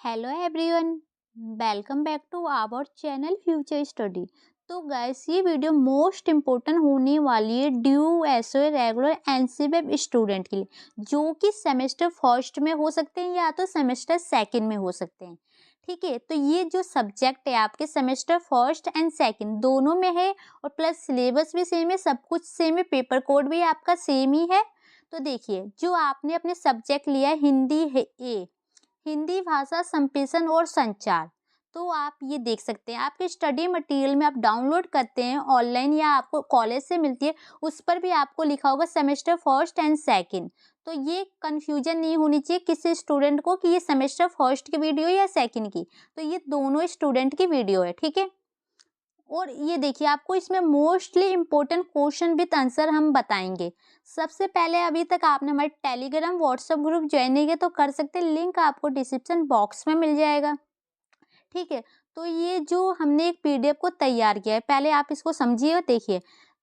Hello everyone, welcome back to our channel future study. तो guys, ये video most important होने वाली है due SOA regular NCBF student के लिए, जो कि सेमेस्टर फर्स्ट में हो सकते हैं या तो सेमेस्टर सेकंड में हो सकते हैं। ठीक है, तो ये जो सब्जेक्ट है आपके सेमेस्टर फर्स्ट एंड सेकंड दोनों में है, और प्लस सिलेबस भी सेम है, सब कुछ सेम है, पेपर कोड भी आपका सेम ही है। तो देखिए, जो आपने अपने सब्जेक्ट लिया है हिंदी है हिंदी भाषा संप्रेषण और संचार, तो आप ये देख सकते हैं आपके स्टडी मटेरियल में, आप डाउनलोड करते हैं ऑनलाइन या आपको कॉलेज से मिलती है, उस पर भी आपको लिखा होगा सेमेस्टर फर्स्ट एंड सेकंड। तो ये कंफ्यूजन नहीं होनी चाहिए किसी स्टूडेंट को कि ये सेमेस्टर फर्स्ट की वीडियो या सेकंड की, तो ये दोनों स्टूडेंट की वीडियो है। ठीक है, और ये देखिए आपको इसमें mostly important question with answer हम बताएंगे। सबसे पहले, अभी तक आपने हमारे टेलीग्राम व्हाट्सएप ग्रुप ज्वाइन नहीं किया तो कर सकते हैं, लिंक आपको डिस्क्रिप्शन बॉक्स में मिल जाएगा। ठीक है, तो ये जो हमने एक पीडीएफ को तैयार किया है, पहले आप इसको समझिए और देखिए।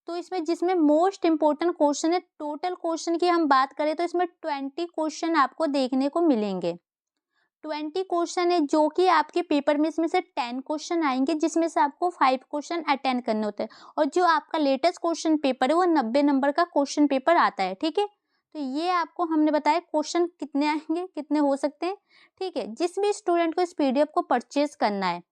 तो इसमें जिसमें मोस्ट इम्पोर्टेंट क्वेश्चन है, टोटल क्वेश्चन की हम बात करें तो इसमें 20 क्वेश्चन आपको देखने को मिलेंगे। 20 क्वेश्चन है, जो कि आपके पेपर में इसमें से 10 क्वेश्चन आएंगे, जिसमें से आपको 5 क्वेश्चन अटेंड करने होते हैं, और जो आपका लेटेस्ट क्वेश्चन पेपर है वो 90 नंबर का क्वेश्चन पेपर आता है। ठीक है, तो ये आपको हमने बताया क्वेश्चन कितने आएंगे, कितने हो सकते हैं। ठीक है, जिस भी स्टूडेंट को इस पीडीएफ को परचेज करना है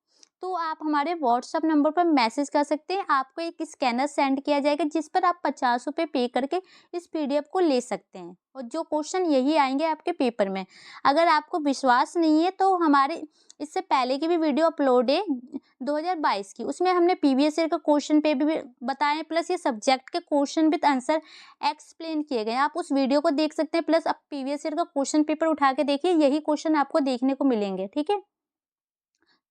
तो आप हमारे व्हाट्सएप नंबर पर मैसेज कर सकते हैं, आपको एक स्कैनर सेंड किया जाएगा जिस पर आप 50 रुपये पे करके इस पीडीएफ को ले सकते हैं, और जो क्वेश्चन यही आएंगे आपके पेपर में। अगर आपको विश्वास नहीं है तो हमारे इससे पहले की भी वीडियो अपलोड है 2022 की, उसमें हमने प्रीवियस ईयर का क्वेश्चन पे भी बताए, प्लस ये सब्जेक्ट के क्वेश्चन विद आंसर एक्सप्लेन किए गए हैं, आप उस वीडियो को देख सकते हैं। प्लस आप प्रीवियस ईयर का क्वेश्चन पेपर उठा के देखिए, यही क्वेश्चन आपको देखने को मिलेंगे। ठीक है,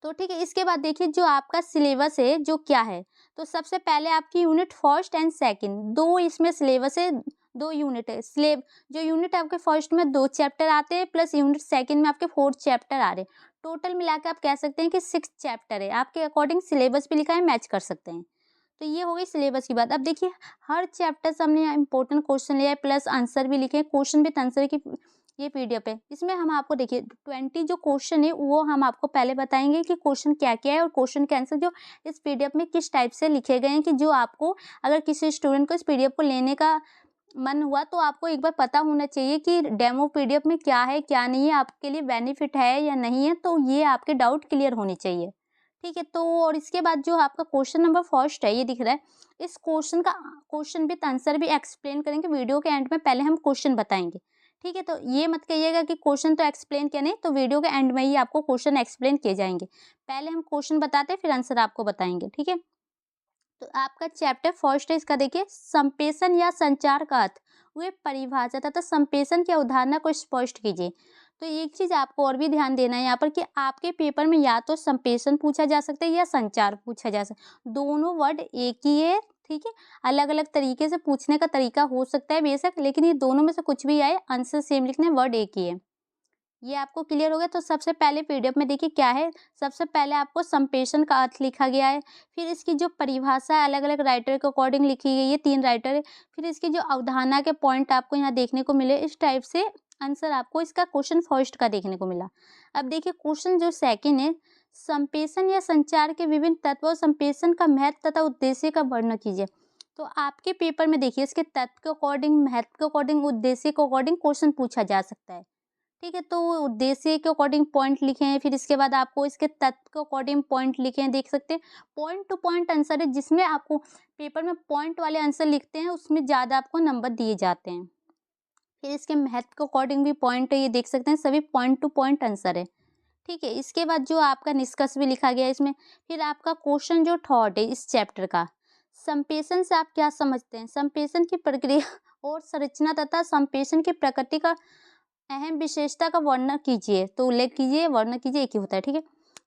तो ठीक है, इसके बाद देखिए जो आपका सिलेबस है जो क्या है। तो सबसे पहले आपकी यूनिट फर्स्ट एंड सेकंड, दो इसमें सिलेबस है, दो यूनिट है। जो यूनिट आपके फर्स्ट में 2 चैप्टर आते हैं, प्लस यूनिट सेकंड में आपके 4 चैप्टर आ रहे हैं। टोटल मिला के आप कह सकते हैं कि 6 चैप्टर है, आपके अकॉर्डिंग सिलेबस भी लिखा है, मैच कर सकते हैं। तो ये हो गई सिलेबस की बात। अब देखिए, हर चैप्टर से हमने इंपॉर्टेंट क्वेश्चन लिया है, प्लस आंसर भी लिखे हैं, क्वेश्चन विद आंसर की ये पीडीएफ है। इसमें हम आपको देखिए 20 जो क्वेश्चन है वो हम आपको पहले बताएंगे कि क्वेश्चन क्या क्या है, और क्वेश्चन के आंसर जो इस पीडीएफ में किस टाइप से लिखे गए हैं, कि जो आपको अगर किसी स्टूडेंट को इस पीडीएफ को लेने का मन हुआ तो आपको एक बार पता होना चाहिए कि डेमो पीडीएफ में क्या है क्या नहीं है, आपके लिए बेनिफिट है या नहीं है, तो ये आपके डाउट क्लियर होने चाहिए। ठीक है, तो और इसके बाद जो आपका क्वेश्चन नंबर फर्स्ट है, ये दिख रहा है, इस क्वेश्चन का क्वेश्चन विद आंसर भी एक्सप्लेन करेंगे वीडियो के एंड में, पहले हम क्वेश्चन बताएंगे। ठीक है, तो ये मत कहिएगा कि क्वेश्चन तो एक्सप्लेन किया नहीं, तो वीडियो के एंड में ही आपको क्वेश्चन एक्सप्लेन किए जाएंगे। पहले हम क्वेश्चन बताते हैं, फिर आंसर आपको बताएंगे। ठीक है, तो आपका चैप्टर फर्स्ट है, इसका देखिए, संप्रेषण या संचार का अर्थ, वे परिभाषा तथा संप्रेषण की अवधारणा को स्पष्ट कीजिए। तो एक चीज आपको और भी ध्यान देना है यहाँ पर, कि आपके पेपर में या तो संप्रेषण पूछा जा सकता है या संचार पूछा जा सकता है, दोनों वर्ड एक ही है। ठीक है, अलग अलग तरीके से पूछने का तरीका हो सकता है बेशक, लेकिन ये दोनों में से कुछ भी आए, आंसर सेम लिखने, वर्ड एक ही है। ये आपको क्लियर हो गया। तो सबसे पहले पीडीएफ में देखिए क्या है, सबसे पहले आपको संप्रेषण का अर्थ लिखा गया है, फिर इसकी जो परिभाषा है अलग अलग राइटर के अकॉर्डिंग लिखी गई है, 3 राइटर है, फिर इसकी जो अवधारणा के पॉइंट आपको यहाँ देखने को मिले, इस टाइप से आंसर आपको इसका क्वेश्चन फर्स्ट का देखने को मिला। अब देखिए क्वेश्चन जो सेकेंड है, संप्रेषण या संचार के विभिन्न तत्वों, संप्रेषण का महत्व तथा उद्देश्य का वर्णन कीजिए। तो आपके पेपर में देखिए इसके तत्व के अकॉर्डिंग, महत्व के अकॉर्डिंग, उद्देश्य के अकॉर्डिंग क्वेश्चन पूछा जा सकता है। ठीक है, तो उद्देश्य के अकॉर्डिंग पॉइंट लिखे हैं, फिर इसके बाद आपको इसके तत्व के अकॉर्डिंग पॉइंट लिखे हैं, देख सकते हैं। पॉइंट टू पॉइंट आंसर है, जिसमें आपको पेपर में पॉइंट वाले आंसर लिखते हैं उसमें ज़्यादा आपको नंबर दिए जाते हैं। फिर इसके महत्व के अकॉर्डिंग भी पॉइंट है, ये देख सकते हैं, सभी पॉइंट टू पॉइंट आंसर है। ठीक है, इसके बाद जो आपका निष्कर्ष भी लिखा गया है इसमें। फिर आपका क्वेश्चन जो थर्ड है इस चैप्टर का, संप्रेषण से आप क्या समझते हैं, संप्रेषण की प्रक्रिया और संरचना तथा संप्रेषण की प्रकृति का अहम विशेषता का वर्णन कीजिए। तो उल्लेख कीजिए, वर्णन कीजिए, एक ही होता है। ठीक है,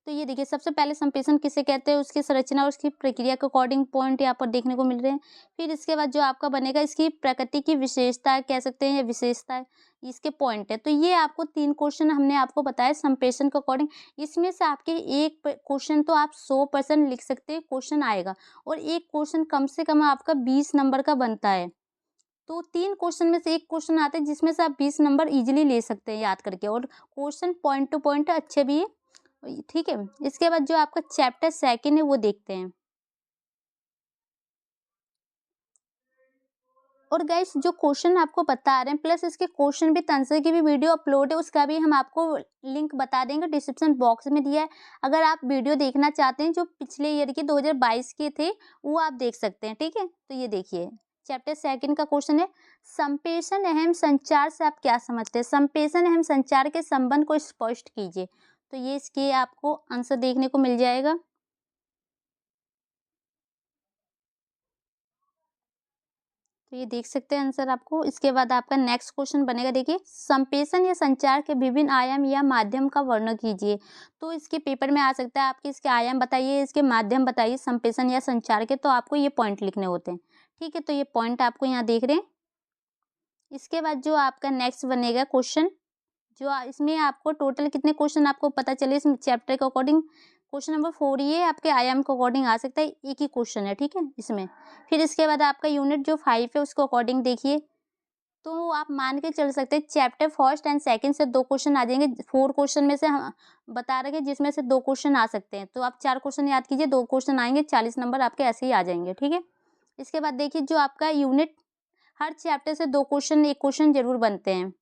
तो ये देखिए सबसे पहले संप्रेषण किसे कहते हैं, उसकी संरचना और उसकी प्रक्रिया के अकॉर्डिंग पॉइंट यहाँ पर देखने को मिल रहे हैं। फिर इसके बाद जो आपका बनेगा, इसकी प्रकृति की विशेषता कह सकते हैं, विशेषता है, इसके पॉइंट है। तो ये आपको 3 क्वेश्चन हमने आपको बताया संप्रेषण के अकॉर्डिंग। इसमें से आपके एक क्वेश्चन तो आप 100% लिख सकते हैं, क्वेश्चन आएगा, और एक क्वेश्चन कम से कम आपका 20 नंबर का बनता है। तो 3 क्वेश्चन में से एक क्वेश्चन आता है जिसमें से आप 20 नंबर इजीली ले सकते हैं याद करके, और क्वेश्चन पॉइंट टू पॉइंट अच्छे भी है, ठीक है। इसके बाद जो आपका चैप्टर सेकंड है वो देखते हैं। और गाइस जो क्वेश्चन आपको बता रहे हैं प्लस इसके क्वेश्चन विद आंसर की भी वीडियो अपलोड है, उसका भी हम आपको लिंक बता देंगे, डिस्क्रिप्शन बॉक्स में दिया है। अगर आप वीडियो देखना चाहते हैं जो पिछले ईयर के 2022 के थे वो आप देख सकते हैं। ठीक है, तो ये देखिए चैप्टर सेकंड का क्वेश्चन है, संप्रेषण एवं संचार से आप क्या समझते हैं? संप्रेषण एवं संचार के संबंध को स्पष्ट कीजिए। तो ये इसके आपको आंसर देखने को मिल जाएगा। तो ये देख सकते हैं आंसर आपको। इसके बाद आपका नेक्स्ट क्वेश्चन बनेगा, देखिए संप्रेषण या संचार के विभिन्न आयाम या माध्यम का वर्णन कीजिए। तो इसके पेपर में आ सकता है आपके इसके आयाम बताइए, इसके माध्यम बताइए संप्रेषण या संचार के, तो आपको ये पॉइंट लिखने होते हैं। ठीक है, तो ये पॉइंट आपको यहाँ देख रहे हैं। इसके बाद जो आपका नेक्स्ट बनेगा क्वेश्चन, इसमें आपको टोटल कितने क्वेश्चन आपको पता चले इस चैप्टर के अकॉर्डिंग। क्वेश्चन नंबर 4 ये आपके आयाम के अकॉर्डिंग आ सकता है, एक ही क्वेश्चन है। ठीक है इसमें। फिर इसके बाद आपका यूनिट जो 5 है उसको अकॉर्डिंग देखिए। तो आप मान के चल सकते हैं चैप्टर फर्स्ट एंड सेकंड से 2 क्वेश्चन आ जाएंगे। 4 क्वेश्चन में से हम बता रहे हैं जिसमें से 2 क्वेश्चन आ सकते हैं। तो आप 4 क्वेश्चन याद कीजिए, 2 क्वेश्चन आएंगे, 40 नंबर आपके ऐसे ही आ जाएंगे। ठीक है। इसके बाद देखिए जो आपका यूनिट, हर चैप्टर से 2 क्वेश्चन, 1 क्वेश्चन जरूर बनते हैं।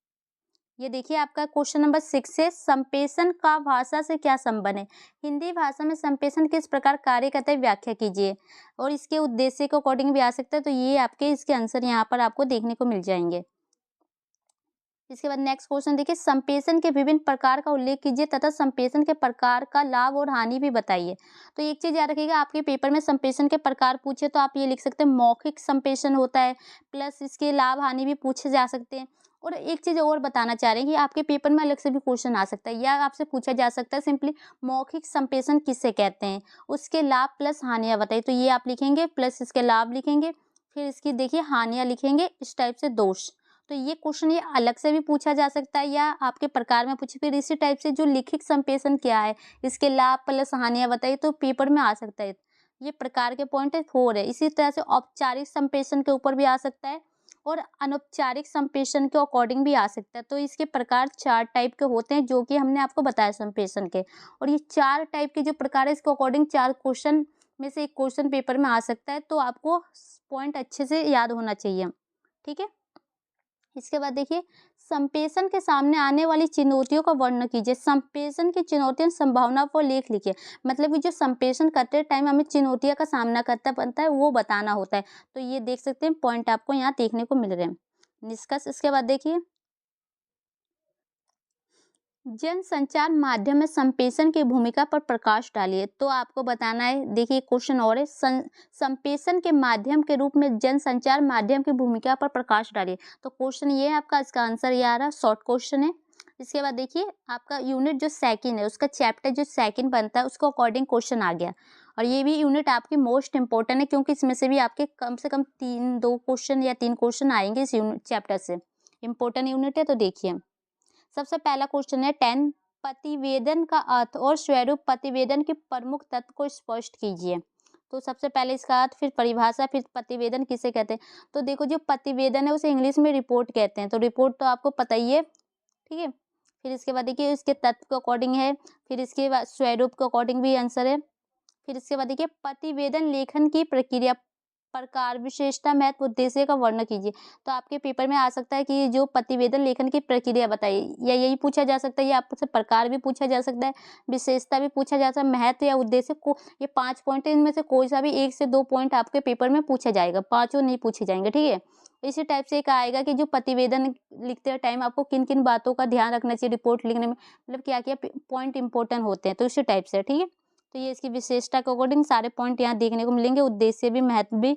ये देखिए आपका क्वेश्चन नंबर 6 है, संप्रेषण का भाषा से क्या संबंध है? हिंदी भाषा में संप्रेषण किस प्रकार कार्य करता है, व्याख्या कीजिए। और इसके उद्देश्य के अकॉर्डिंग भी आ सकता है। तो ये आपके इसके आंसर यहाँ पर आपको देखने को मिल जाएंगे। इसके बाद नेक्स्ट क्वेश्चन देखिए, संप्रेषण के विभिन्न प्रकार का उल्लेख कीजिए तथा संप्रेषण के प्रकार का लाभ और हानि भी बताइए। तो एक चीज याद रखिएगा, आपके पेपर में संप्रेषण के प्रकार पूछे तो आप ये लिख सकते हैं मौखिक संप्रेषण होता है, प्लस इसके लाभ हानि भी पूछे जा सकते हैं। और एक चीज और बताना चाह रहे हैं कि आपके पेपर में अलग से भी क्वेश्चन आ सकता है, या आपसे पूछा जा सकता है सिंपली मौखिक संप्रेषण किसे कहते हैं, उसके लाभ प्लस हानियां बताइए। तो ये आप लिखेंगे, प्लस इसके लाभ लिखेंगे, फिर इसकी देखिए हानियां लिखेंगे, इस टाइप से दोष। तो ये क्वेश्चन ये अलग से भी पूछा जा सकता है या आपके प्रकार में पूछे। फिर इसी टाइप से जो लिखित संप्रेषण क्या है, इसके लाभ प्लस हानियां बताइए, तो पेपर में आ सकता है। ये प्रकार के पॉइंट 4 है। इसी तरह से औपचारिक संप्रेषण के ऊपर भी आ सकता है और अनौपचारिक संप्रेषण के अकॉर्डिंग भी आ सकता है। तो इसके प्रकार 4 टाइप के होते हैं जो कि हमने आपको बताया संप्रेषण के। और ये 4 टाइप के जो प्रकार है इसके अकॉर्डिंग 4 क्वेश्चन में से एक क्वेश्चन पेपर में आ सकता है। तो आपको पॉइंट अच्छे से याद होना चाहिए। ठीक है। इसके बाद देखिए, संप्रेषण के सामने आने वाली चुनौतियों का वर्णन कीजिए। संप्रेषण की चुनौतियां संभावना को लेख लिखिए। मतलब कि जो संप्रेषण करते टाइम हमें चुनौतियों का सामना करता बनता है वो बताना होता है। तो ये देख सकते हैं पॉइंट आपको यहाँ देखने को मिल रहे हैं। निष्कर्ष इसके बाद देखिए, जन संचार माध्यम में संप्रेषण की भूमिका पर प्रकाश डालिए। तो आपको बताना है, देखिए क्वेश्चन और है, संप्रेषण के माध्यम के रूप में जन संचार माध्यम की भूमिका पर प्रकाश डालिए। तो क्वेश्चन ये है आपका, इसका आंसर ये आ रहा है, शॉर्ट क्वेश्चन है। इसके बाद देखिए आपका यूनिट जो सेकंड है उसका चैप्टर जो सेकंड बनता है उसको अकॉर्डिंग क्वेश्चन आ गया। और ये भी यूनिट आपकी मोस्ट इंपॉर्टेंट है क्योंकि इसमें से भी आपके कम से कम 2 क्वेश्चन या 3 क्वेश्चन आएंगे इस यूनिट चैप्टर से। इंपॉर्टेंट यूनिट है। तो देखिए सबसे पहला क्वेश्चन है 10, प्रतिवेदन का अर्थ और स्वरूप प्रतिवेदन के प्रमुख तत्व को स्पष्ट कीजिए। तो सबसे पहले इसका अर्थ, फिर परिभाषा, फिर प्रतिवेदन किसे कहते हैं। तो देखो जो प्रतिवेदन है उसे इंग्लिश में रिपोर्ट कहते हैं। तो रिपोर्ट तो आपको पता ही है। ठीक है। फिर इसके बाद देखिए इसके तत्व के अकॉर्डिंग है, फिर इसके बाद स्वरूप के अकॉर्डिंग भी आंसर है। फिर इसके बाद देखिए प्रतिवेदन लेखन की प्रक्रिया, प्रकार, विशेषता, महत्व, उद्देश्य का वर्णन कीजिए। तो आपके पेपर में आ सकता है कि जो प्रतिवेदन लेखन की प्रक्रिया बताइए, या यही पूछा जा सकता है, या आपसे प्रकार भी पूछा जा सकता है, विशेषता भी पूछा जा सकता है, महत्व या उद्देश्य को, ये 5 पॉइंट है, इनमें से कोई सा भी 1 से 2 पॉइंट आपके पेपर में पूछा जाएगा, पांचों नहीं पूछे जाएंगे। ठीक है। इसी टाइप से एक आएगा कि जो प्रतिवेदन लिखते टाइम आपको किन किन बातों का ध्यान रखना चाहिए रिपोर्ट लिखने में, मतलब क्या क्या पॉइंट इंपॉर्टेंट होते हैं। तो इसी टाइप से। ठीक है। तो ये इसकी विशेषता के अकॉर्डिंग सारे पॉइंट यहाँ देखने को मिलेंगे, उद्देश्य भी, महत्व भी।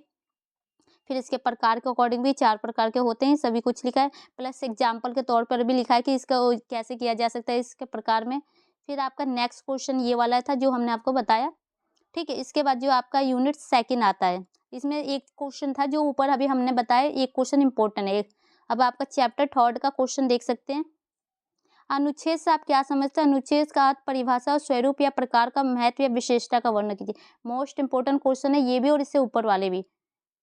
फिर इसके प्रकार के अकॉर्डिंग भी 4 प्रकार के होते हैं, सभी कुछ लिखा है, प्लस एग्जाम्पल के तौर पर भी लिखा है कि इसका कैसे किया जा सकता है इसके प्रकार में। फिर आपका नेक्स्ट क्वेश्चन ये वाला था जो हमने आपको बताया। ठीक है। इसके बाद जो आपका यूनिट सेकंड आता है, इसमें एक क्वेश्चन था जो ऊपर अभी हमने बताया, एक क्वेश्चन इंपॉर्टेंट है। अब आपका चैप्टर थर्ड का क्वेश्चन देख सकते हैं। अनुच्छेद से आप क्या समझते हैं? अनुच्छेद का अर्थ, परिभाषा और स्वरूप या प्रकार का महत्व या विशेषता का वर्णन कीजिए। मोस्ट इंपोर्टेंट क्वेश्चन है ये भी और इससे ऊपर वाले भी।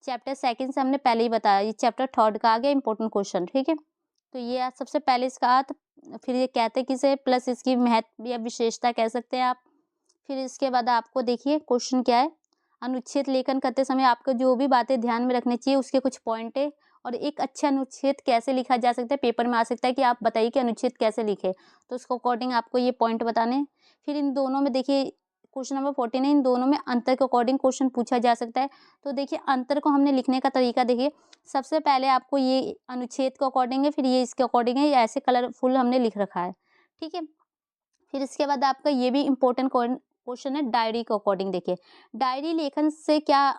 चैप्टर सेकंड से हमने पहले ही बताया, ये चैप्टर थर्ड का आ गया इंपॉर्टेंट क्वेश्चन। ठीक है। तो ये सबसे पहले इसका अर्थ, फिर ये कहते किसे, प्लस इसकी महत्व या विशेषता कह सकते हैं आप। फिर इसके बाद आपको देखिए क्वेश्चन क्या है, अनुच्छेद लेखन करते समय आपको जो भी बातें ध्यान में रखनी चाहिए उसके कुछ पॉइंट है, और एक अच्छा अनुच्छेद कैसे लिखा जा सकता है, पेपर में आ सकता है कि आप बताइए कि अनुच्छेद कैसे लिखे, तो उसको अकॉर्डिंग आपको ये पॉइंट बताने हैं। फिर इन दोनों में देखिए क्वेश्चन नंबर 14 है, इन दोनों में अंतर के अकॉर्डिंग क्वेश्चन पूछा जा सकता है। तो देखिए अंतर को हमने लिखने का तरीका देखिए, सबसे पहले आपको ये अनुच्छेद के अकॉर्डिंग है, फिर ये इसके अकॉर्डिंग है, ये ऐसे कलरफुल हमने लिख रखा है, ठीक है। फिर इसके बाद आपका ये भी इम्पोर्टेंट क्वेश्चन है डायरी के अकॉर्डिंग। देखिए डायरी लेखन से क्या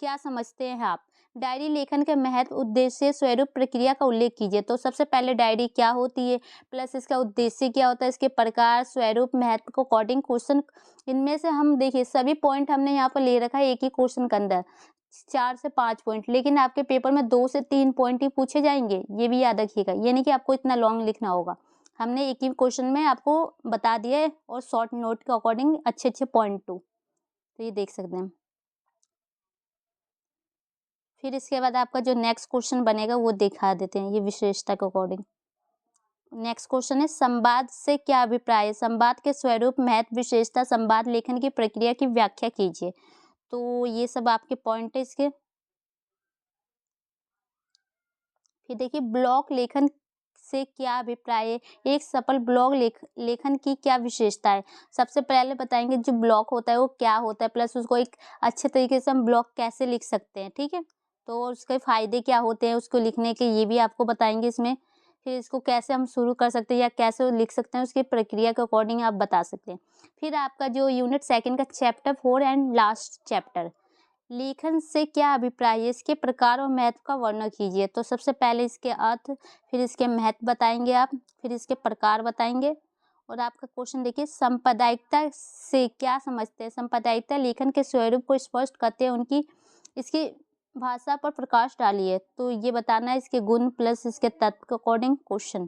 क्या समझते हैं आप, डायरी लेखन के महत्व, उद्देश्य, स्वरूप, प्रक्रिया का उल्लेख कीजिए। तो सबसे पहले डायरी क्या होती है, प्लस इसका उद्देश्य क्या होता है, इसके प्रकार, स्वरूप, महत्व को अकॉर्डिंग क्वेश्चन, इनमें से हम देखिए सभी पॉइंट हमने यहाँ पर ले रखा है एक ही क्वेश्चन के अंदर, 4 से 5 पॉइंट, लेकिन आपके पेपर में 2 से 3 पॉइंट ही पूछे जाएंगे, ये भी याद रखिएगा, ये नहीं कि आपको इतना लॉन्ग लिखना होगा। हमने एक ही क्वेश्चन में आपको बता दिया है, और शॉर्ट नोट के अकॉर्डिंग अच्छे अच्छे पॉइंट टू, तो ये देख सकते हैं। फिर इसके बाद आपका जो नेक्स्ट क्वेश्चन बनेगा वो दिखा देते हैं, ये विशेषता के अकॉर्डिंग। नेक्स्ट क्वेश्चन है, संवाद से क्या अभिप्राय है, संवाद के स्वरूप, महत्व, विशेषता, संवाद लेखन की प्रक्रिया की व्याख्या कीजिए। तो ये सब आपके पॉइंट है इसके। फिर देखिए ब्लॉग लेखन से क्या अभिप्राय है, एक सफल ब्लॉग लेखन की क्या विशेषता है। सबसे पहले बताएंगे जो ब्लॉग होता है वो क्या होता है, प्लस उसको एक अच्छे तरीके से हम ब्लॉग कैसे लिख सकते हैं, ठीक है। तो उसके फायदे क्या होते हैं उसको लिखने के, ये भी आपको बताएंगे इसमें। फिर इसको कैसे हम शुरू कर सकते हैं या कैसे लिख सकते हैं, उसकी प्रक्रिया के अकॉर्डिंग आप बता सकते हैं। फिर आपका जो यूनिट 2 का चैप्टर 4 एंड लास्ट चैप्टर, लेखन से क्या अभिप्राय है, इसके प्रकार और महत्व का वर्णन कीजिए। तो सबसे पहले इसके अर्थ, फिर इसके महत्व बताएंगे आप, फिर इसके प्रकार बताएंगे। और आपका क्वेश्चन देखिए, सांप्रदायिकता से क्या समझते हैं। सांप्रदायिकता लेखन के स्वरूप को स्पष्ट करते हैं, उनकी इसकी भाषा पर प्रकाश डालिए। तो ये बताना है इसके गुण प्लस इसके तत्व के अकॉर्डिंग क्वेश्चन,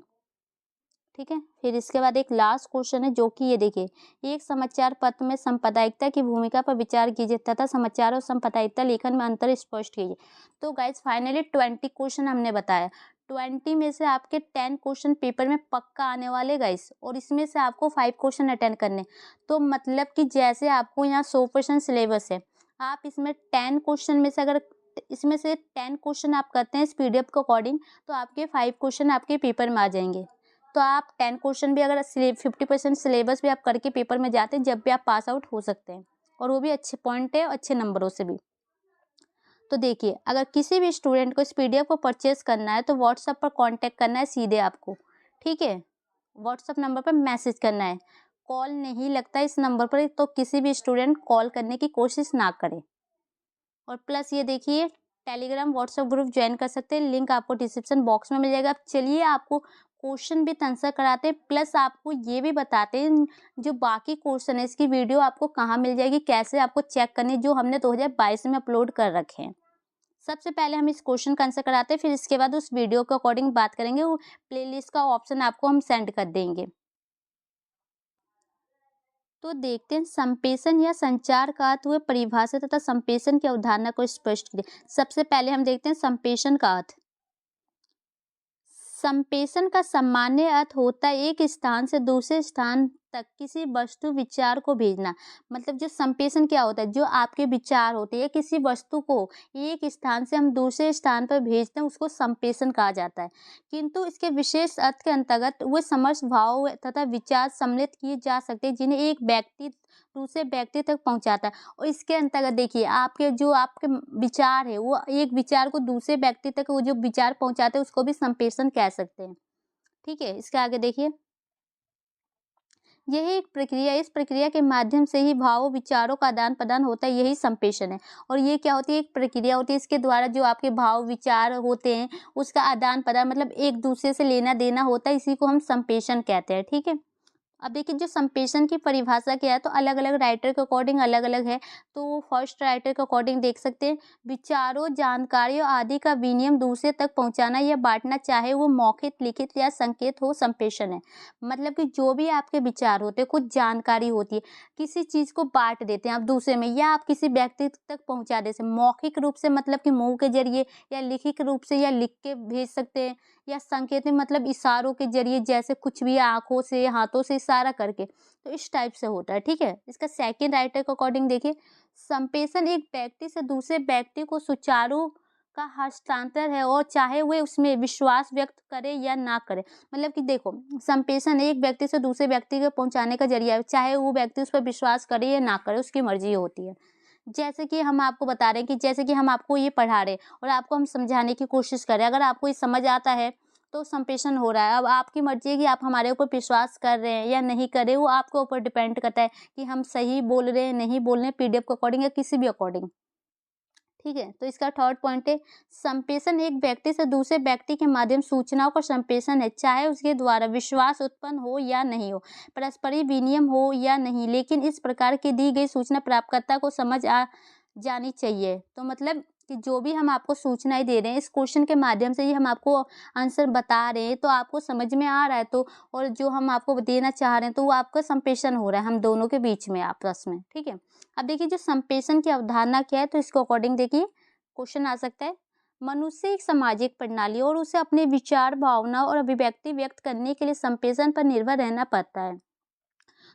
ठीक है। फिर इसके बाद एक लास्ट क्वेश्चन है जो कि ये देखिए, एक समाचार पत्र में सांप्रदायिकता की भूमिका पर विचार कीजिए तथा समाचार और सांप्रदायिकता लेखन में अंतर स्पष्ट कीजिए। तो गाइज फाइनली 20 क्वेश्चन हमने बताया, 20 में से आपके 10 क्वेश्चन पेपर में पक्का आने वाले गाइज, और इसमें से आपको 5 क्वेश्चन अटेंड करने। तो मतलब कि जैसे आपको यहाँ 100% सिलेबस है, आप इसमें 10 क्वेश्चन में से अगर इसमें से 10 क्वेश्चन आप करते हैं इस पीडीएफ के अकॉर्डिंग, तो आपके 5 क्वेश्चन आपके पेपर में आ जाएंगे। तो आप 10 क्वेश्चन भी अगर 50% सिलेबस भी आप करके पेपर में जाते हैं, जब भी आप पास आउट हो सकते हैं, और वो भी अच्छे पॉइंट है, अच्छे नंबरों से भी। तो देखिए अगर किसी भी स्टूडेंट को इस पीडीएफ को परचेज करना है तो व्हाट्सएप पर कांटेक्ट करना है सीधे आपको, ठीक है। व्हाट्सएप नंबर पर मैसेज करना है, कॉल नहीं लगता इस नंबर पर, तो किसी भी स्टूडेंट कॉल करने की कोशिश ना करे। और प्लस ये देखिए टेलीग्राम व्हाट्सएप ग्रुप ज्वाइन कर सकते हैं, लिंक आपको डिस्क्रिप्शन बॉक्स में मिल जाएगा। अब चलिए आपको क्वेश्चन भी आंसर कराते हैं, प्लस आपको ये भी बताते हैं जो बाकी क्वेश्चन है इसकी वीडियो आपको कहाँ मिल जाएगी, कैसे आपको चेक करनी, जो हमने 2022 में अपलोड कर रखे हैं। सबसे पहले हम इस क्वेश्चन का आंसर कराते हैं, फिर इसके बाद उस वीडियो के अकॉर्डिंग बात करेंगे, वो प्लेलिस्ट का ऑप्शन आपको हम सेंड कर देंगे। तो देखते हैं संप्रेषण या संचार का अर्थ हुए परिभाषा तथा संप्रेषण की अवधारणा को स्पष्ट करें। सबसे पहले हम देखते हैं संप्रेषण का अर्थ। संप्रेषण का सामान्य अर्थ होता है एक स्थान से दूसरे स्थान तक किसी वस्तु विचार को भेजना। मतलब जो संप्रेषण क्या होता है, जो आपके विचार होते हैं किसी वस्तु को एक स्थान से हम दूसरे स्थान पर भेजते हैं, उसको संप्रेषण कहा जाता है। किंतु इसके विशेष अर्थ के अंतर्गत वे समस्त भाव तथा विचार सम्मिलित किए जा सकते हैं जिन्हें एक व्यक्ति दूसरे व्यक्ति तक पहुंचाता है। और इसके अंतर्गत देखिए आपके जो आपके विचार है वो एक विचार को दूसरे व्यक्ति तक वो जो विचार पहुंचाते हैं उसको भी संप्रेषण कह सकते हैं, ठीक है। इसके आगे देखिए, यही एक प्रक्रिया, इस प्रक्रिया के माध्यम से ही भावों विचारों का आदान प्रदान होता है, यही संप्रेषण है। और ये क्या होती है, एक प्रक्रिया होती है, इसके द्वारा जो आपके भाव विचार होते हैं उसका आदान प्रदान मतलब एक दूसरे से लेना देना होता है, इसी को हम संप्रेषण कहते हैं, ठीक है। अब देखिए जो संप्रेषण की परिभाषा क्या है, तो अलग-अलग राइटर के अकॉर्डिंग अलग-अलग है। तो फर्स्ट राइटर के अकॉर्डिंग देख सकते हैं, विचारों, जानकारियों आदि का विनिमय दूसरे तक पहुँचाना या बाँटना, चाहे वो मौखिक, लिखित या संकेत हो, संप्रेषण है। मतलब कि जो भी आपके विचार होते हैं, कुछ जानकारी होती है, किसी चीज़ को बाँट देते हैं आप दूसरे में, या आप किसी व्यक्ति तक पहुँचा देते हैं। मौखिक रूप से मतलब कि मुँह के ज़रिए, या लिखित रूप से, या लिख के भेज सकते हैं, या संकेत में मतलब इशारों के ज़रिए, जैसे कुछ भी आँखों से, हाथों से इशारा करके, तो इस टाइप से होता है, ठीक है? इसका सेकंड राइटर के अकॉर्डिंग देखिए, संप्रेषण एक व्यक्ति से दूसरे व्यक्ति को सुचारू का हस्तांतर है, और चाहे वे उसमें विश्वास व्यक्त करे या ना करे। मतलब कि देखो, संप्रेषण एक व्यक्ति से दूसरे व्यक्ति को पहुँचाने का ज़रिया है, चाहे वो व्यक्ति उस पर विश्वास करे या ना करे, उसकी मर्ज़ी होती है। जैसे कि हम आपको बता रहे हैं कि जैसे कि हम आपको ये पढ़ा रहे हैं और आपको हम समझाने की कोशिश कर रहे हैं, अगर आपको ये समझ आता है, तो संप्रेषण हो रहा है। अब आपकी मर्ज़ी है कि आप हमारे ऊपर विश्वास कर रहे हैं या नहीं कर रहे, वो आपके ऊपर डिपेंड करता है कि हम सही बोल रहे हैं, नहीं बोल रहे हैं, पीडीएफ के अकॉर्डिंग या किसी भी अकॉर्डिंग। ठीक है, तो इसका थर्ड पॉइंट है, संप्रेषण एक व्यक्ति से दूसरे व्यक्ति के माध्यम सूचनाओं का संप्रेषण है, चाहे उसके द्वारा विश्वास उत्पन्न हो या नहीं हो, परस्परी विनिमय हो या नहीं, लेकिन इस प्रकार की दी गई सूचना प्राप्तकर्ता को समझ आ जानी चाहिए। तो मतलब कि जो भी हम आपको सूचनाएं दे रहे हैं, इस क्वेश्चन के माध्यम से ही हम आपको आंसर बता रहे हैं, तो आपको समझ में आ रहा है, तो और जो हम आपको देना चाह रहे हैं, तो वो आपका संप्रेषण हो रहा है हम दोनों के बीच में, आपस में। ठीक है, अब देखिए जो संप्रेषण की अवधारणा क्या है, तो इसके अकॉर्डिंग देखिए क्वेश्चन आ सकता है, मनुष्य एक सामाजिक प्रणाली और उसे अपने विचार, भावना और अभिव्यक्ति व्यक्त करने के लिए संप्रेषण पर निर्भर रहना पड़ता है।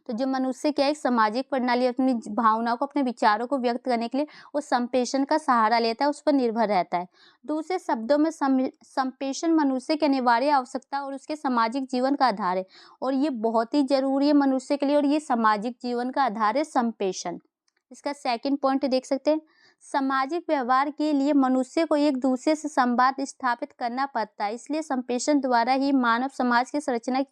तो जो मनुष्य क्या है, एक सामाजिक प्रणाली, अपनी भावनाओं को, अपने विचारों को व्यक्त करने के लिए वो संप्रेषण का सहारा लेता है, उस पर निर्भर रहता है। दूसरे शब्दों में संप्रेषण मनुष्य की अनिवार्य आवश्यकता और उसके सामाजिक जीवन का आधार है, और ये बहुत ही जरूरी है मनुष्य के लिए, और ये सामाजिक जीवन का आधार है संप्रेषण। इसका सेकंड पॉइंट देख सकते हैं, सामाजिक व्यवहार के लिए मनुष्य को एक दूसरे से संवाद स्थापित करना पड़ता है, इसलिए संप्रेषण द्वारा ही मानव समाज की संरचना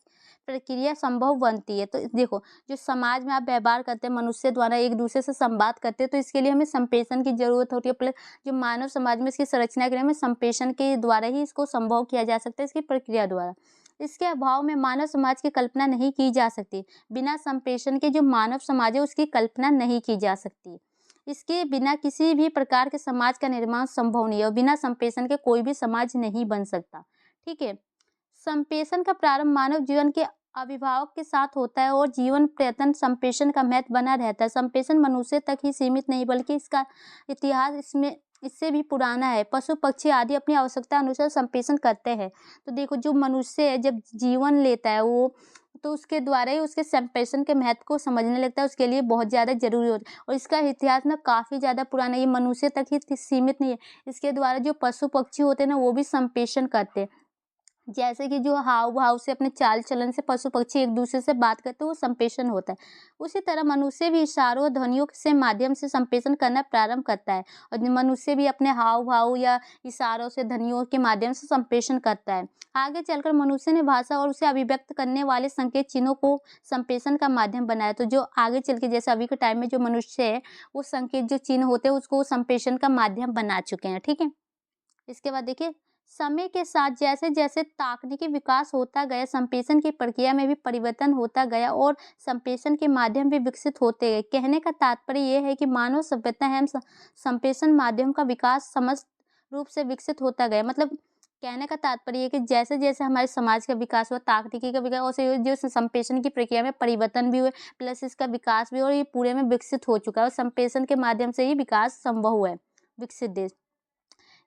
प्रक्रिया संभव बनती है। तो देखो, जो समाज में आप व्यवहार करते हैं, मनुष्य द्वारा एक दूसरे से संवाद करते हैं, तो इसके लिए हमें संप्रेषण की जरूरत होती है। प्लस जो मानव समाज में इसकी संरचना के लिए हमें संप्रेषण के द्वारा ही इसको संभव किया जा सकता है, इसकी प्रक्रिया द्वारा। इसके अभाव में मानव समाज की कल्पना नहीं की जा सकती। बिना संप्रेषण के जो मानव समाज है, उसकी कल्पना नहीं की जा सकती। इसके बिना किसी भी प्रकार के समाज का निर्माण संभव नहीं है, और बिना संप्रेषण के कोई भी समाज नहीं बन सकता। ठीक है, संप्रेषण का प्रारंभ मानव जीवन के अभिभावक के साथ होता है, और जीवन पर्यंत संप्रेषण का महत्व बना रहता है। संप्रेषण मनुष्य तक ही सीमित नहीं, बल्कि इसका इतिहास इससे भी पुराना है। पशु पक्षी आदि अपनी आवश्यकता अनुसार संप्रेषण करते हैं। तो देखो, जो मनुष्य है, जब जीवन लेता है वो, तो उसके द्वारा ही उसके संप्रेषण के महत्व को समझने लगता है, उसके लिए बहुत ज़्यादा जरूरी होता है, और इसका इतिहास ना काफ़ी ज़्यादा पुराना है, ये मनुष्य तक ही सीमित नहीं है। इसके द्वारा जो पशु पक्षी होते हैं ना, वो भी संप्रेषण करते हैं। जैसे कि जो हाव-भाव से, अपने चाल-चलन से पशु पक्षी एक दूसरे से बात करते हैं, वो संप्रेषण होता है। उसी तरह मनुष्य भी इशारों और ध्वनियों से माध्यम से संप्रेषण करना प्रारंभ करता है, और मनुष्य भी अपने हाव-भाव या इशारों से, ध्वनियों के माध्यम से संप्रेषण करता है। आगे चलकर मनुष्य ने भाषा और उसे अभिव्यक्त करने वाले संकेत चिन्हों को संप्रेषण का माध्यम बनाया। तो जो आगे चल के, जैसे अभी के टाइम में जो मनुष्य है, वो संकेत जो चिन्ह होते हैं, उसको संप्रेषण का माध्यम बना चुके हैं। ठीक है? इसके बाद देखिए, समय के साथ जैसे जैसे तकनीकी विकास होता गया, संप्रेषण की प्रक्रिया में भी परिवर्तन होता गया, और संप्रेषण के माध्यम भी विकसित होते गए। कहने का तात्पर्य यह है कि मानव सभ्यता एवं संप्रेषण माध्यम का विकास समस्त रूप से विकसित होता गया। मतलब कहने का तात्पर्य है कि जैसे जैसे हमारे समाज का विकास हुआ, तकनीकी का विकास, वैसे जो संप्रेषण की प्रक्रिया में परिवर्तन भी हुए, प्लस इसका विकास भी, और ये पूरे में विकसित हो चुका है, और संप्रेषण के माध्यम से ही विकास संभव हुआ है विकसित देश।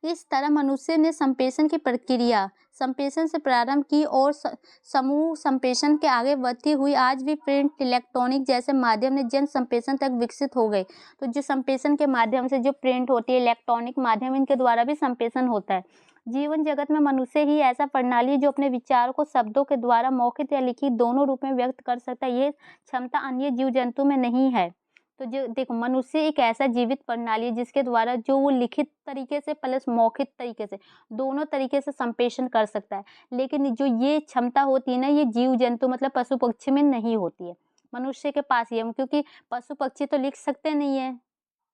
इस तरह मनुष्य ने संप्रेषण की प्रक्रिया संप्रेषण से प्रारंभ की, और समूह संप्रेषण के आगे बढ़ती हुई आज भी प्रिंट, इलेक्ट्रॉनिक जैसे माध्यम ने जन संप्रेषण तक विकसित हो गए। तो जो संप्रेषण के माध्यम से जो प्रिंट होती है, इलेक्ट्रॉनिक माध्यम, इनके द्वारा भी संप्रेषण होता है। जीवन जगत में मनुष्य ही ऐसा प्रणाली जो अपने विचारों को शब्दों के द्वारा, मौखिक या लिखित दोनों रूप में व्यक्त कर सकता है। ये क्षमता अन्य जीव जंतु में नहीं है। तो जो देखो, मनुष्य एक ऐसा जीवित प्रणाली है जिसके द्वारा जो वो लिखित तरीके से प्लस मौखिक तरीके से, दोनों तरीके से संप्रेषण कर सकता है। लेकिन जो ये क्षमता होती है ना, ये जीव जंतु मतलब पशु पक्षी में नहीं होती है, मनुष्य के पास ही है। क्योंकि पशु पक्षी तो लिख सकते नहीं है,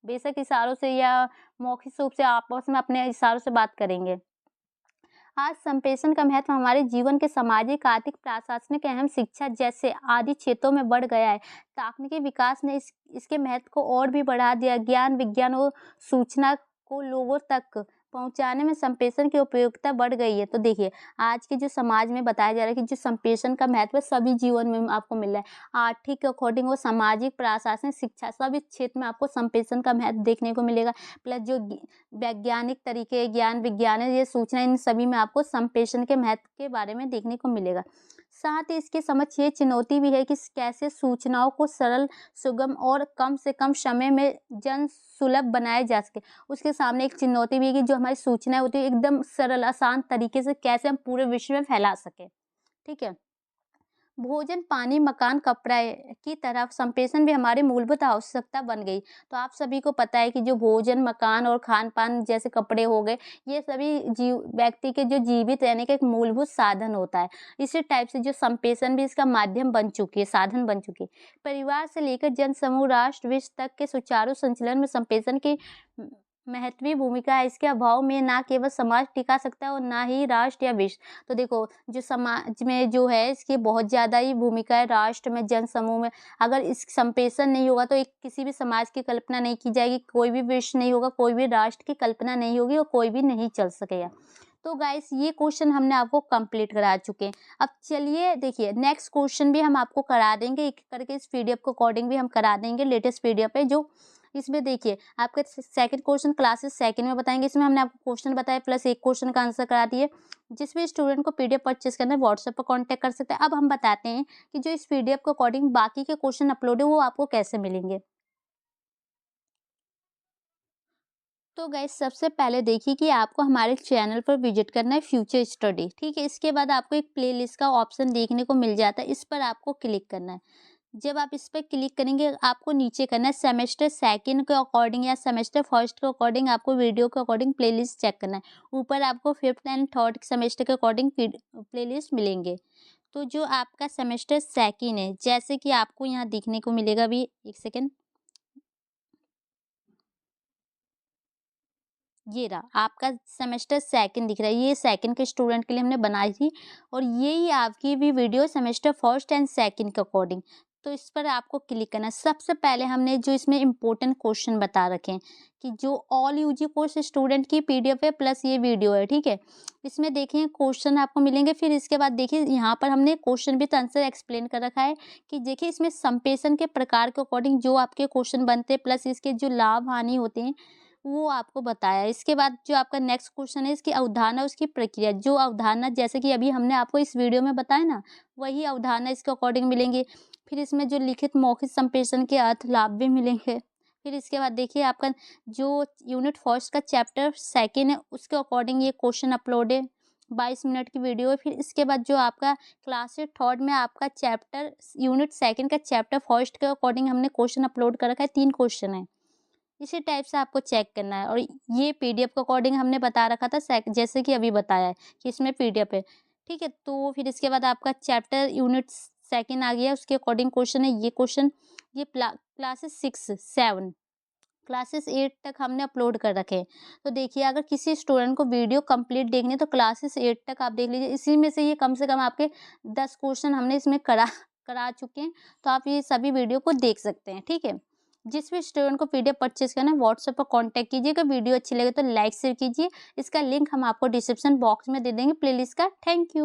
बेशक इशारों से या मौखिक रूप से आपस में अपने इशारों से बात करेंगे। आज संप्रेषण का महत्व हमारे जीवन के सामाजिक, आर्थिक, प्रशासनिक, एवं शिक्षा जैसे आदि क्षेत्रों में बढ़ गया है। तकनीकी विकास ने इसके महत्व को और भी बढ़ा दिया। ज्ञान, विज्ञान और सूचना को लोगों तक पहुंचाने में संप्रेषण की उपयोगिता बढ़ गई है। तो देखिए, आज के जो समाज में बताया जा रहा है कि जो संप्रेषण का महत्व सभी जीवन में आपको मिल रहा है। आर्थिक के अकॉर्डिंग और सामाजिक, प्रशासनिक, शिक्षा सभी क्षेत्र में आपको संप्रेषण का महत्व देखने को मिलेगा। प्लस जो वैज्ञानिक तरीके, ज्ञान, विज्ञान, ये सूचना, इन सभी में आपको संप्रेषण के महत्व के बारे में देखने को मिलेगा। साथ ही इसके समक्ष ये चुनौती भी है कि कैसे सूचनाओं को सरल, सुगम और कम से कम समय में जन सुलभ बनाया जा सके। उसके सामने एक चुनौती भी है कि जो हमारी सूचनाएं होती है एकदम सरल, आसान तरीके से कैसे हम पूरे विश्व में फैला सके। ठीक है। भोजन, पानी, मकान, कपड़ा की तरह संप्रेषण भी हमारी मूलभूत आवश्यकता बन गई। तो आप सभी को पता है कि जो भोजन, मकान और खान-पान जैसे कपड़े हो गए, ये सभी व्यक्ति के जो जीवित रहने का एक मूलभूत साधन होता है। इसी टाइप से जो संप्रेषण भी इसका माध्यम बन चुकी है, साधन बन चुकी है। परिवार से लेकर जनसमूह, राष्ट्र, विश्व तक के सुचारू संचालन में संप्रेषण की महत्वपूर्ण भूमिका है। इसके अभाव में ना केवल समाज टिका सकता है और ना ही राष्ट्र या विश्व। तो देखो, जो समाज में जो है इसकी बहुत ज़्यादा ही भूमिका है, राष्ट्र में, जनसमूह में। अगर इस संप्रेषण नहीं होगा तो एक किसी भी समाज की कल्पना नहीं की जाएगी, कोई भी विश्व नहीं होगा, कोई भी राष्ट्र की कल्पना नहीं होगी और कोई भी नहीं चल सकेगा। तो गाइस, ये क्वेश्चन हमने आपको कंप्लीट करा चुके हैं। अब चलिए देखिए, नेक्स्ट क्वेश्चन भी हम आपको करा देंगे, एक करके इस पीडीएफ को अकॉर्डिंग भी हम करा देंगे। लेटेस्ट पीडीएफ है जो इसमें देखिए आपका सेकंड क्वेश्चन क्लासेस सेकंड में बताएंगे। इसमें हमने आपको क्वेश्चन बताया प्लस एक क्वेश्चन का आंसर करा दिए। जिस भी स्टूडेंट को पीडीएफ परचेस करना है व्हाट्सएप पर कांटेक्ट कर सकते हैं। अब हम बताते हैं कि जो इस पीडीएफ के अकॉर्डिंग बाकी के क्वेश्चन अपलोड है वो आपको कैसे मिलेंगे। तो गाइस, सबसे पहले देखिए कि आपको हमारे चैनल पर विजिट करना है फ्यूचर स्टडी। ठीक है। इसके बाद आपको एक प्लेलिस्ट का ऑप्शन देखने को मिल जाता है, इस पर आपको क्लिक करना है। जब आप इस पर क्लिक करेंगे आपको नीचे करना है सेमेस्टर सेकंड के अकॉर्डिंग या सेमेस्टर फर्स्ट के अकॉर्डिंग आपको वीडियो के अकॉर्डिंग प्लेलिस्ट चेक करना है। ऊपर आपको फिफ्थ एंड थर्ड सेमेस्टर के अकॉर्डिंग प्लेलिस्ट मिलेंगे। तो जो आपका सेमेस्टर सेकंड है, जैसे कि आपको यहाँ दिखने को मिलेगा, अभी एक सेकेंड, ये रहा आपका सेमेस्टर सेकंड दिख रहा है। ये सेकंड के स्टूडेंट के लिए हमने बनाई थी और ये ही आपकी भी video semester first and second के अकॉर्डिंग। तो इस पर आपको क्लिक करना है। सबसे पहले हमने जो इसमें इम्पोर्टेंट क्वेश्चन बता रखे हैं कि जो ऑल यूजी कोर्स स्टूडेंट की पीडीएफ है प्लस ये वीडियो है। ठीक है। इसमें देखिए क्वेश्चन आपको मिलेंगे। फिर इसके बाद देखिए यहाँ पर हमने क्वेश्चन विद आंसर एक्सप्लेन कर रखा है कि देखिए इसमें संप्रेषण के प्रकार के अकॉर्डिंग जो आपके क्वेश्चन बनते हैं प्लस इसके जो लाभ हानि होते हैं वो आपको बताया। इसके बाद जो आपका नेक्स्ट क्वेश्चन है इसकी अवधारणा, उसकी प्रक्रिया। जो अवधारणा जैसे कि अभी हमने आपको इस वीडियो में बताया ना, वही अवधारणा इसके अकॉर्डिंग मिलेंगे। फिर इसमें जो लिखित मौखिक संप्रेषण के अर्थ लाभ भी मिलेंगे। फिर इसके बाद देखिए आपका जो यूनिट फर्स्ट का चैप्टर सेकेंड है उसके अकॉर्डिंग ये क्वेश्चन अपलोड है, 22 मिनट की वीडियो है। फिर इसके बाद जो आपका क्लास थर्ड में आपका चैप्टर यूनिट सेकेंड का चैप्टर फर्स्ट के अकॉर्डिंग हमने क्वेश्चन अपलोड कर रखा है, 3 क्वेश्चन है। इसी टाइप से आपको चेक करना है। और ये पीडीएफ के अकॉर्डिंग हमने बता रखा था जैसे कि अभी बताया है कि इसमें पीडीएफ है। ठीक है। तो फिर इसके बाद आपका चैप्टर यूनिट सेकंड आ गया, उसके अकॉर्डिंग क्वेश्चन है। ये क्वेश्चन ये क्लासेस 6 7 क्लासेस 8 तक हमने अपलोड कर रखे हैं। तो देखिए अगर किसी स्टूडेंट को वीडियो कंप्लीट देखनी है तो क्लासेस 8 तक आप देख लीजिए। इसी में से ये कम से कम आपके 10 क्वेश्चन हमने इसमें करा चुके हैं। तो आप ये सभी वीडियो को देख सकते हैं। ठीक है। जिस भी स्टूडेंट को पीडीएफ परचेज करना है व्हाट्सएप पर कांटेक्ट कीजिएगा। वीडियो अच्छी लगे तो लाइक शेयर कीजिए। इसका लिंक हम आपको डिस्क्रिप्शन बॉक्स में दे देंगे प्लेलिस्ट का। Thank you.